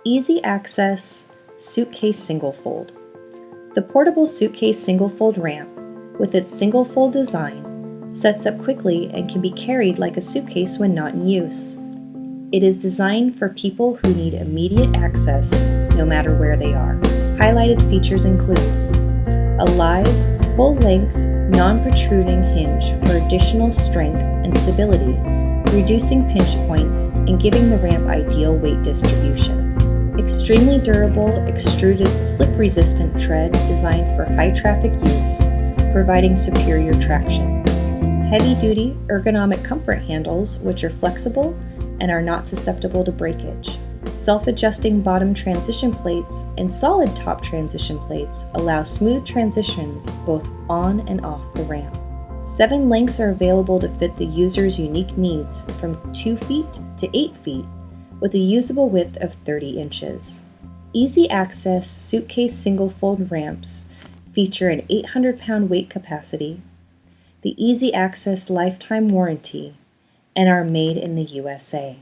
Easy Access Suitcase Singlefold. The portable suitcase singlefold ramp, with its single-fold design, sets up quickly and can be carried like a suitcase when not in use. It is designed for people who need immediate access no matter where they are. Highlighted features include a live, full-length, non-protruding hinge for additional strength and stability, reducing pinch points and giving the ramp ideal weight distribution. Extremely durable, extruded, slip-resistant tread designed for high-traffic use, providing superior traction. Heavy-duty, ergonomic comfort handles, which are flexible and are not susceptible to breakage. Self-adjusting bottom transition plates and solid top transition plates allow smooth transitions both on and off the ramp. 7 lengths are available to fit the user's unique needs, from 2 feet to 8 feet, with a usable width of 30 inches. Easy Access Suitcase Singlefold ramps feature an 800-pound weight capacity, the Easy Access lifetime warranty, and are made in the USA.